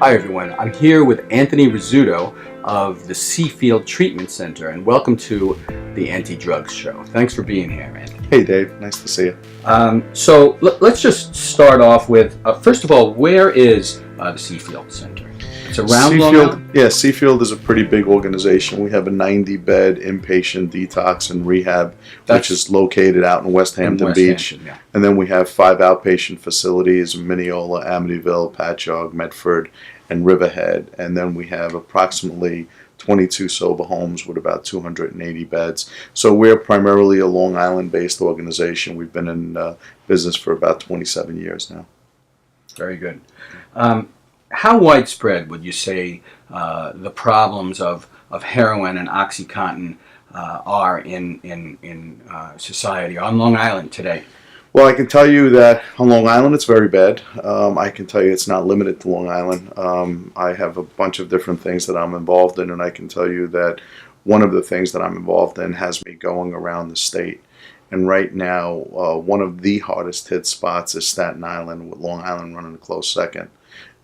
Hi everyone, I'm here with Anthony Rizzuto of the Seafield Treatment Center, and welcome to the Anti-Drugs Show. Thanks for being here, Anthony. Hey Dave, nice to see you. Let's just start off with, first of all, where is the Seafield Center? It's around Long Island? Yeah, Seafield is a pretty big organization. We have a 90-bed inpatient detox and rehab, which is located out in West Hampton Beach. Yeah. And then we have 5 outpatient facilities: Mineola, Amityville, Patchogue, Medford, and Riverhead. And then we have approximately 22 sober homes with about 280 beds. So we're primarily a Long Island-based organization. We've been in business for about 27 years now. Very good. How widespread would you say the problems of heroin and OxyContin are in society on Long Island today? Well, I can tell you that on Long Island it's very bad. I can tell you it's not limited to Long Island. I have a bunch of different things that I'm involved in, and I can tell you that one of the things that I'm involved in has me going around the state. And right now, one of the hardest hit spots is Staten Island, with Long Island running a close second,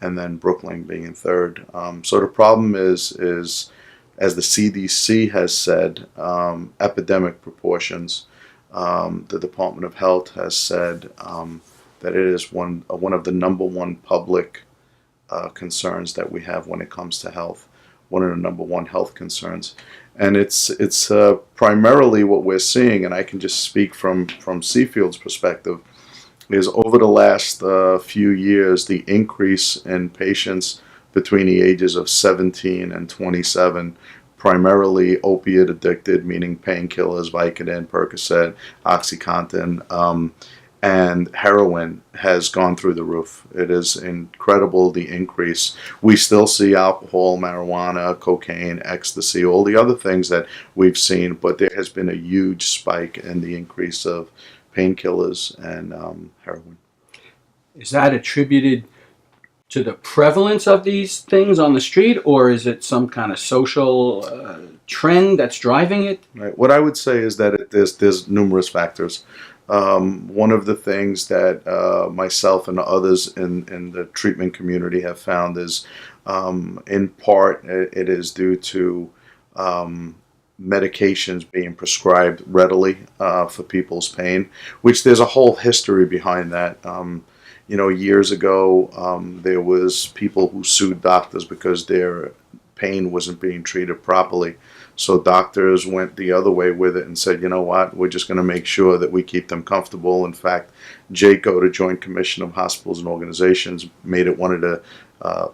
and then Brooklyn being in third. So the problem is, as the CDC has said, epidemic proportions. The Department of Health has said that it is one of the number one public concerns that we have when it comes to health, one of the number one health concerns. And it's primarily what we're seeing, and I can just speak from Seafield's perspective, is over the last few years, the increase in patients between the ages of 17 and 27, primarily opiate addicted, meaning painkillers, Vicodin, Percocet, OxyContin, and heroin, has gone through the roof. It is incredible, the increase. We still see alcohol, marijuana, cocaine, ecstasy, all the other things that we've seen, but there has been a huge spike in the increase of painkillers and heroin. Is that attributed to the prevalence of these things on the street, or is it some kind of social trend that's driving it? Right. What I would say is that there's numerous factors. One of the things that myself and others in the treatment community have found is, in part, it is due to medications being prescribed readily for people's pain, which there's a whole history behind that. Years ago, there was people who sued doctors because their pain wasn't being treated properly. So doctors went the other way with it and said, you know what, we're just going to make sure that we keep them comfortable. In fact, JCO, the Joint Commission of Hospitals and Organizations, made it one of the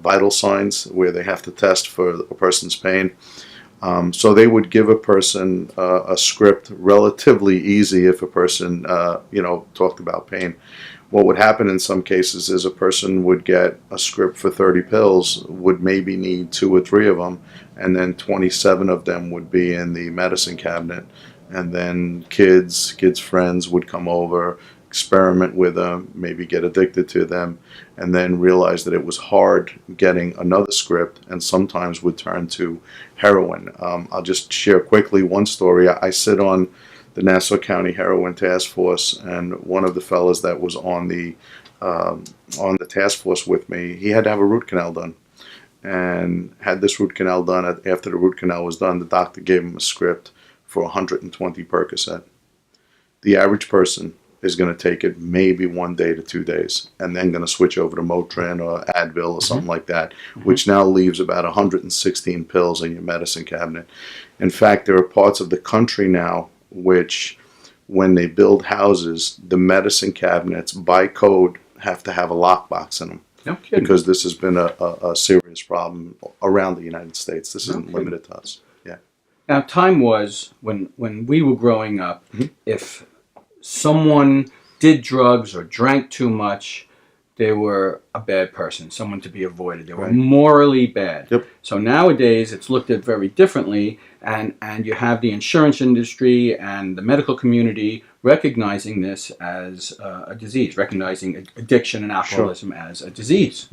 vital signs where they have to test for a person's pain. So they would give a person a script relatively easy if a person, talked about pain. What would happen in some cases is a person would get a script for 30 pills, would maybe need 2 or 3 of them, and then 27 of them would be in the medicine cabinet. And then kids' friends would come over, experiment with them, maybe get addicted to them, and then realize that it was hard getting another script, and sometimes would turn to heroin. I'll just share quickly one story. I sit on the Nassau County Heroin Task Force, and one of the fellows that was on the task force with me, he had to have a root canal done, and had this root canal done. After the root canal was done, the doctor gave him a script for 120 Percocet. The average person is going to take it maybe 1 day to 2 days, and then going to switch over to Motrin or Advil or something like that, which now leaves about 116 pills in your medicine cabinet. In fact, there are parts of the country now which, when they build houses, the medicine cabinets by code have to have a lockbox in them. No kidding. Because this has been a serious problem around the United States. This isn't limited to us. Yeah. Now, time was when we were growing up, if someone did drugs or drank too much, they were a bad person, someone to be avoided. They were morally bad. Yep. So nowadays it's looked at very differently, and you have the insurance industry and the medical community recognizing this as a disease, recognizing addiction and alcoholism as a disease.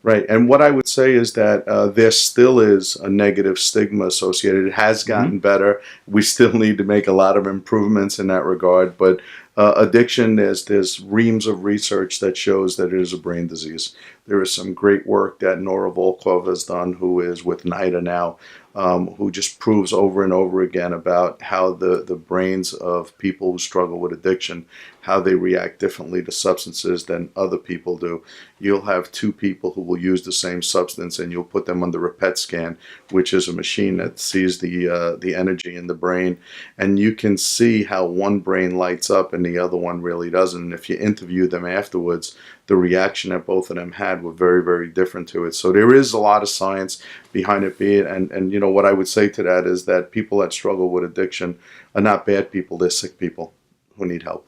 Right. And what I would say is that there still is a negative stigma associated. It has Hmm. gotten better. We still need to make a lot of improvements in that regard. But addiction, there's reams of research that shows that it is a brain disease. There is some great work that Nora Volkov has done, who is with NIDA now, who just proves over and over again about how the brains of people who struggle with addiction, how they react differently to substances than other people do. You'll have two people who will use the same substance, and you'll put them under a PET scan, which is a machine that sees the energy in the brain, and you can see how one brain lights up and the other one really doesn't. And if you interview them afterwards, the reaction that both of them had were very, very different to it. So there is a lot of science behind it. And what I would say to that is that people that struggle with addiction are not bad people; they're sick people who need help.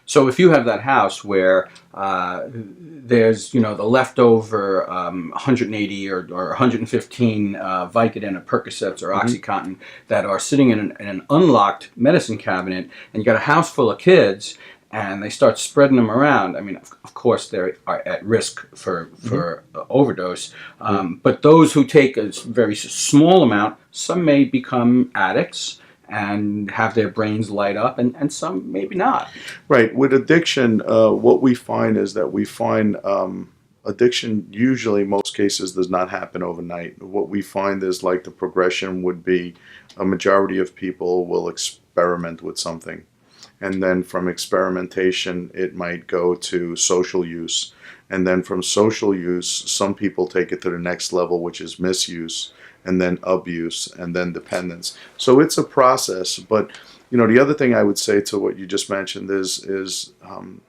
So if you have that house where there's the leftover 180 or 115 Vicodin or Percocets or Hmm. OxyContin that are sitting in an unlocked medicine cabinet, and you got a house full of kids, and they start spreading them around. I mean, of course, they are at risk for overdose. Right. But those who take a very small amount, some may become addicts and have their brains light up, and some maybe not. Right. With addiction, what we find is that we find addiction usually, in most cases, does not happen overnight. What we find is like the progression would be a majority of people will experiment with something. And then from experimentation, it might go to social use. And then from social use, some people take it to the next level, which is misuse, and then abuse, and then dependence. So it's a process. But the other thing I would say to what you just mentioned is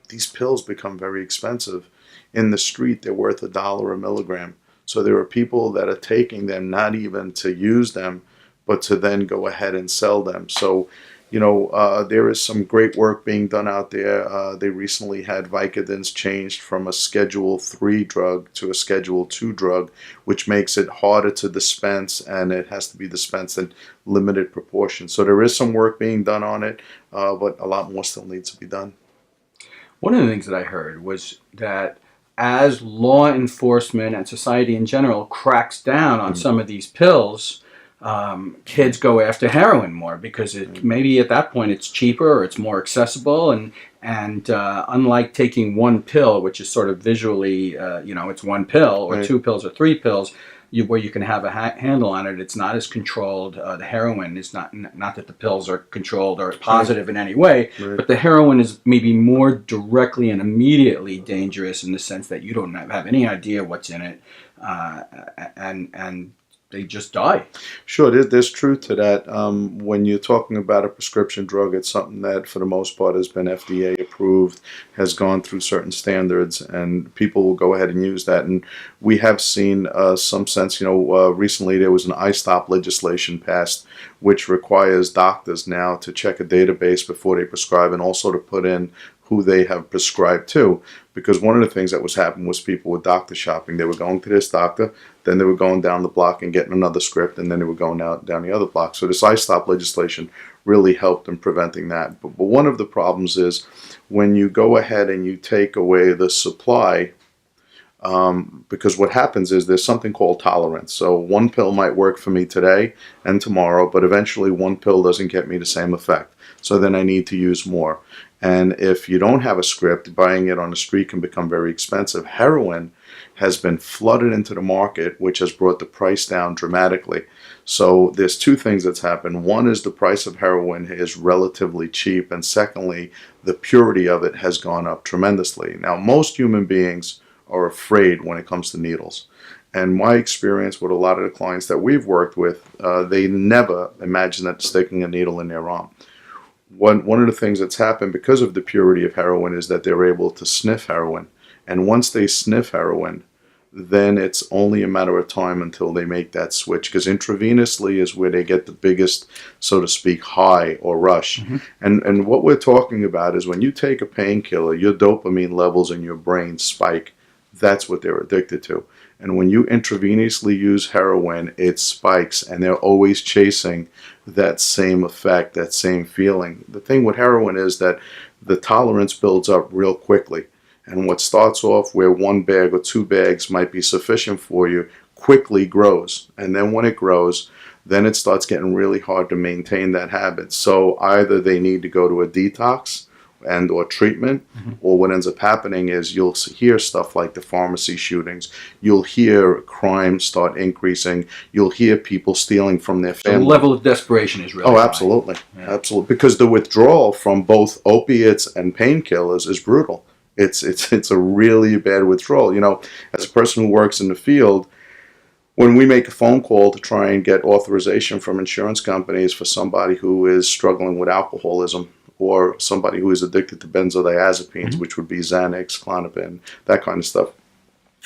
these pills become very expensive. In the street, they're worth $1 a milligram. So there are people that are taking them not even to use them, but to then go ahead and sell them. So there is some great work being done out there. They recently had Vicodins changed from a Schedule 3 drug to a Schedule 2 drug, which makes it harder to dispense, and it has to be dispensed in limited proportions. So there is some work being done on it, but a lot more still needs to be done. One of the things that I heard was that as law enforcement and society in general cracks down on Mm. some of these pills, kids go after heroin more because maybe at that point it's cheaper or it's more accessible, and unlike taking one pill, which is sort of visually, it's one pill or Right, two pills or three pills, where you can have a handle on it. It's not as controlled. The heroin is not that the pills are controlled or right, positive in any way, right. but the heroin is maybe more directly and immediately dangerous in the sense that you don't have any idea what's in it, and they just die. Sure, there's truth to that. When you're talking about a prescription drug, it's something that, for the most part, has been FDA approved, has gone through certain standards, and people will go ahead and use that. And we have seen some sense. Recently there was an I-Stop legislation passed, which requires doctors now to check a database before they prescribe, and also to put in who they have prescribed to. Because one of the things that was happening was people were doctor shopping. They were going to this doctor, then they were going down the block and getting another script, and then they were going out down the other block. So this I-Stop legislation really helped in preventing that. But one of the problems is when you go ahead and you take away the supply, because what happens is there's something called tolerance. So one pill might work for me today and tomorrow, but eventually one pill doesn't get me the same effect. So then I need to use more. And if you don't have a script, buying it on the street can become very expensive. Heroin has been flooded into the market, which has brought the price down dramatically. So there's two things that's happened. One is the price of heroin is relatively cheap, and secondly, the purity of it has gone up tremendously. Now, most human beings are afraid when it comes to needles. And my experience with a lot of the clients that we've worked with, they never imagine that sticking a needle in their arm. One of the things that's happened because of the purity of heroin is that they're able to sniff heroin. And once they sniff heroin, then it's only a matter of time until they make that switch. Because intravenously is where they get the biggest, so to speak, high or rush. Mm-hmm. And what we're talking about is when you take a painkiller, your dopamine levels in your brain spike. That's what they're addicted to. And when you intravenously use heroin, it spikes, and they're always chasing that same effect, that same feeling. The thing with heroin is that the tolerance builds up real quickly. And what starts off where one bag or two bags might be sufficient for you quickly grows. And then when it grows, then it starts getting really hard to maintain that habit. So either they need to go to a detox and or treatment, or what ends up happening is you'll hear stuff like the pharmacy shootings. You'll hear crime start increasing. You'll hear people stealing from their The family. level of desperation is really Oh, high. absolutely. Yeah. Absolutely. Because the withdrawal from both opiates and painkillers is brutal. It's a really bad withdrawal. You know, as a person who works in the field, when we make a phone call to try and get authorization from insurance companies for somebody who is struggling with alcoholism or somebody who is addicted to benzodiazepines, which would be Xanax, Klonopin, that kind of stuff,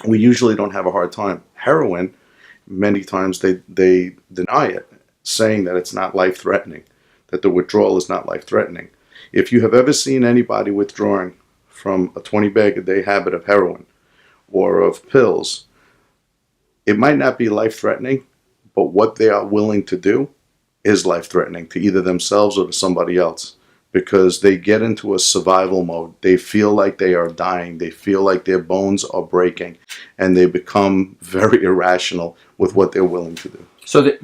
we usually don't have a hard time. Heroin, many times they deny it, saying that it's not life-threatening, that the withdrawal is not life-threatening. If you have ever seen anybody withdrawing from a 20-bag-a-day habit of heroin or of pills, it might not be life-threatening, but what they are willing to do is life-threatening to either themselves or to somebody else, because they get into a survival mode. They feel like they are dying. They feel like their bones are breaking, and they become very irrational with what they're willing to do. So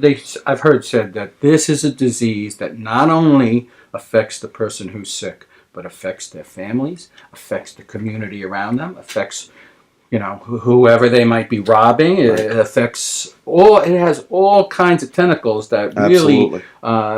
I've heard said that this is a disease that not only affects the person who's sick, but affects their families, affects the community around them, affects, you know, whoever they might be robbing. It affects all. It has all kinds of tentacles that really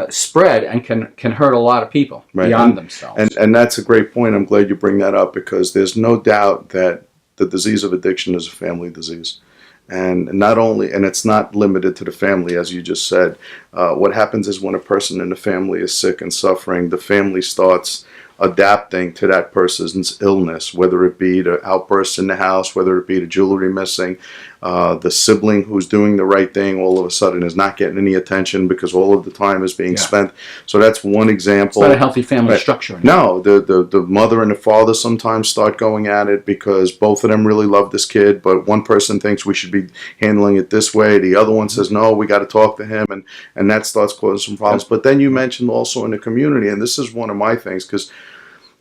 spread and can hurt a lot of people beyond themselves. And that's a great point. I'm glad you bring that up, because there's no doubt that the disease of addiction is a family disease. And not only, and it's not limited to the family, as you just said. What happens is when a person in the family is sick and suffering, the family starts adapting to that person's illness, whether it be the outbursts in the house, whether it be the jewelry missing, the sibling who's doing the right thing all of a sudden is not getting any attention because all of the time is being spent. So that's one example. It's not a healthy family structure. No, the mother and the father sometimes start going at it because both of them really love this kid, but one person thinks we should be handling it this way. The other one says, no, we got to talk to him, and that starts causing some problems. But then you mentioned also in the community, and this is one of my things, because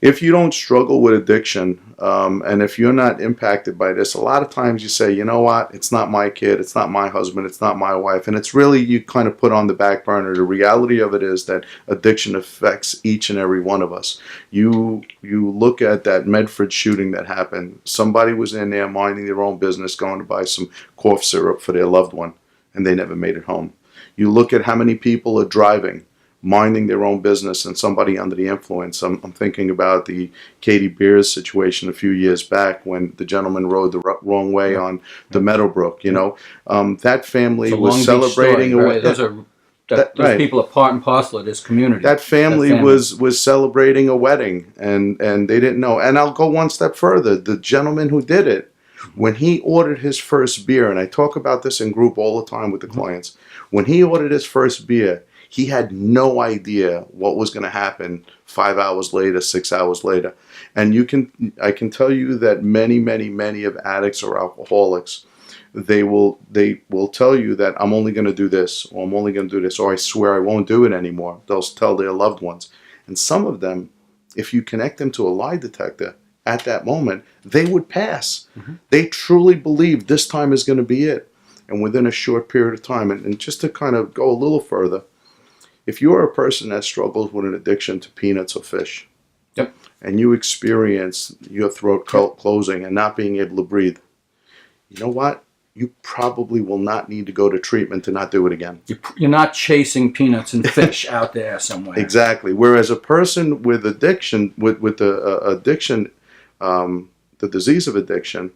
if you don't struggle with addiction, and if you're not impacted by this, a lot of times you say, you know what, it's not my kid, it's not my husband, it's not my wife, and it's really, you kind of put on the back burner. The reality of it is that addiction affects each and every one of us. You look at that Medford shooting that happened. Somebody was in there minding their own business, going to buy some cough syrup for their loved one, and they never made it home. You look at how many people are driving, minding their own business, and somebody under the influence. I'm thinking about the Katie Beers situation a few years back when the gentleman rode the wrong way on the Meadowbrook. You know, that family was celebrating. Those people are part and parcel of this community. That family was celebrating a wedding, and they didn't know. And I'll go one step further. The gentleman who did it, when he ordered his first beer, and I talk about this in group all the time with the clients, when he ordered his first beer, he had no idea what was going to happen 5 hours later, 6 hours later. And I can tell you that many of addicts or alcoholics, they will tell you that I'm only going to do this, or I'm only going to do this, or I swear I won't do it anymore. They'll tell their loved ones. And some of them, if you connect them to a lie detector at that moment, they would pass. They truly believe this time is going to be it. And within a short period of time, and just to kind of go a little further, if you are a person that struggles with an addiction to peanuts or fish, and you experience your throat closing and not being able to breathe, you know what? You probably will not need to go to treatment to not do it again. You're not chasing peanuts and fish out there somewhere. Exactly. Whereas a person with addiction, with the addiction, the disease of addiction,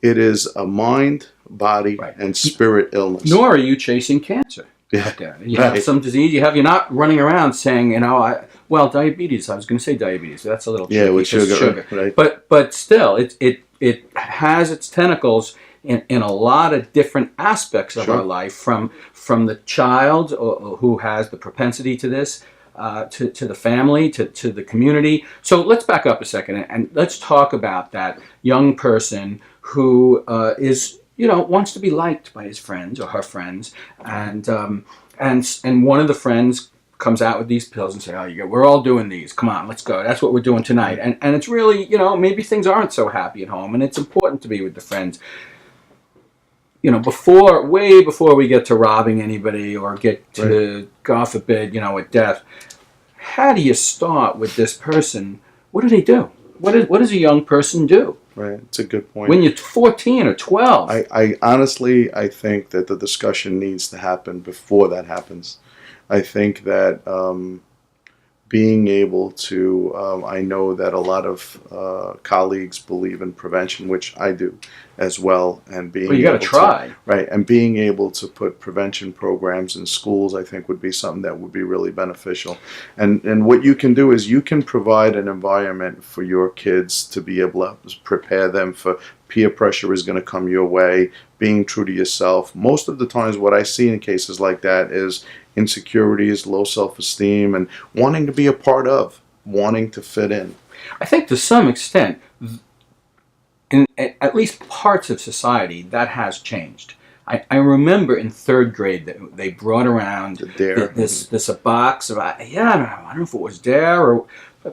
it is a mind, body, and spirit illness. Nor are you chasing cancer. Out there. You have some disease. You're not running around saying, you know, diabetes. I was going to say diabetes. That's a little tricky, with sugar. Right. But still, it has its tentacles in a lot of different aspects of our life, from the child who has the propensity to this, to the family, to the community. So let's back up a second and let's talk about that young person who is, you know, wants to be liked by his friends or her friends, and one of the friends comes out with these pills and say, oh, we're all doing these. Come on, let's go. That's what we're doing tonight. And it's really, maybe things aren't so happy at home, and it's important to be with the friends. Way before we get to robbing anybody or get to, God forbid, with death, how do you start with this person? What do they do? What does a young person do? Right, it's a good point. When you're 14 or 12. I honestly, I think that the discussion needs to happen before that happens. I think that being able to, I know that a lot of colleagues believe in prevention, which I do as well. And being you got to try. Right, and being able to put prevention programs in schools, I think would be something that would be really beneficial. And what you can do is you can provide an environment for your kids to be able to prepare them for peer pressure is going to come your way, being true to yourself. Most of the times what I see in cases like that is insecurities, low self-esteem, and wanting to be a part of, wanting to fit in. I think to some extent, in at least parts of society, that has changed. I remember in third grade that they brought around this a box of, I don't know if it was DARE,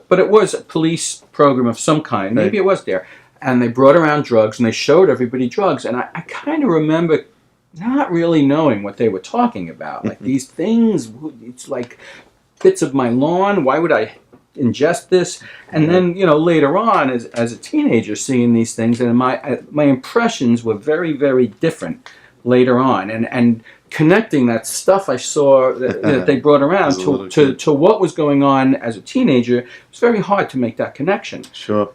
but it was a police program of some kind. Maybe it was DARE. And they brought around drugs, and they showed everybody drugs. And I kind of remember not really knowing what they were talking about. Like these things, it's like bits of my lawn. Why would I ingest this? And then, later on, as a teenager, seeing these things, and my impressions were very, very different later on. And connecting that stuff I saw that they brought around to what was going on as a teenager, it was very hard to make that connection. Sure.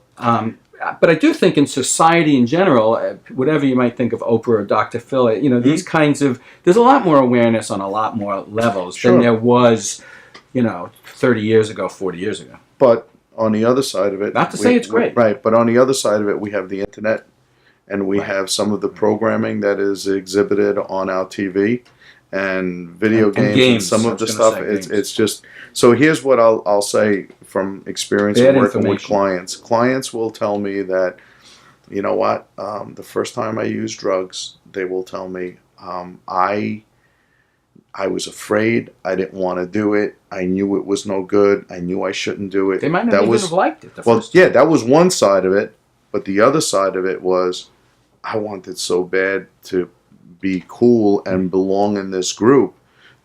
But I do think in society in general, whatever you might think of Oprah or Dr. Phil, these kinds of, there's a lot more awareness on a lot more levels than there was, 30 years ago, 40 years ago. But on the other side of it, not to say it's great, right? But on the other side of it, we have the internet, and we have some of the programming that is exhibited on our TV, and video games, and some of the stuff. It's just, so here's what I'll say from experience of working with clients. Clients will tell me that, you know what, the first time I used drugs, they will tell me, I was afraid. I didn't want to do it. I knew it was no good. I knew I shouldn't do it. They might not even have liked it the first time. Yeah, that was one side of it. But the other side of it was, I wanted so bad to be cool and belong in this group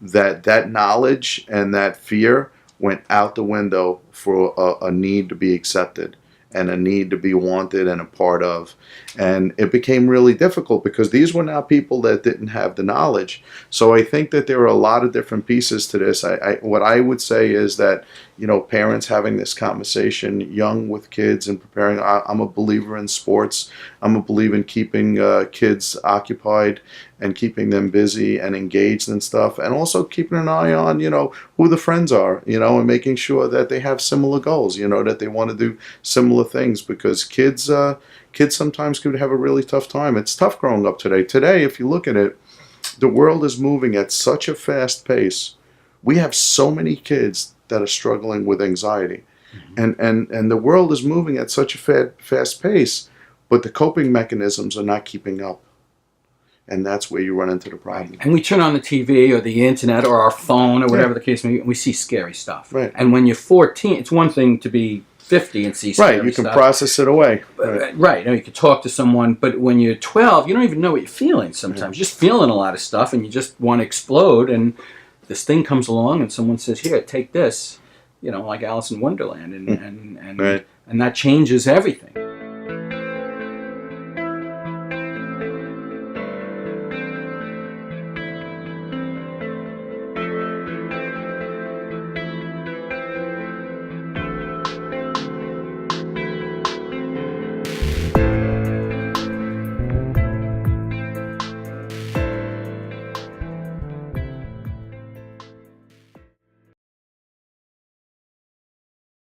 that knowledge and that fear went out the window for a need to be accepted and a need to be wanted and a part of. And it became really difficult because these were now people that didn't have the knowledge. So I think that there are a lot of different pieces to this. What I would say is that, parents having this conversation young with kids and preparing. I'm a believer in sports. I'm a believer in keeping kids occupied and keeping them busy and engaged and stuff, and also keeping an eye on, who the friends are, and making sure that they have similar goals, that they want to do similar things, because kids sometimes could have a really tough time. It's tough growing up today. Today, if you look at it, the world is moving at such a fast pace. We have so many kids that are struggling with anxiety. Mm-hmm. And the world is moving at such a fast pace, but the coping mechanisms are not keeping up. And that's where you run into the problem. Right. And we turn on the TV or the internet or our phone or whatever the case may be, and we see scary stuff. Right. And when you're 14, it's one thing to be 50 and see scary stuff. Right, you can process it away. Right. You can talk to someone, but when you're 12, you don't even know what you're feeling sometimes. You're just feeling a lot of stuff, and you just want to explode, and this thing comes along, and someone says, here, take this, like Alice in Wonderland, and that changes everything.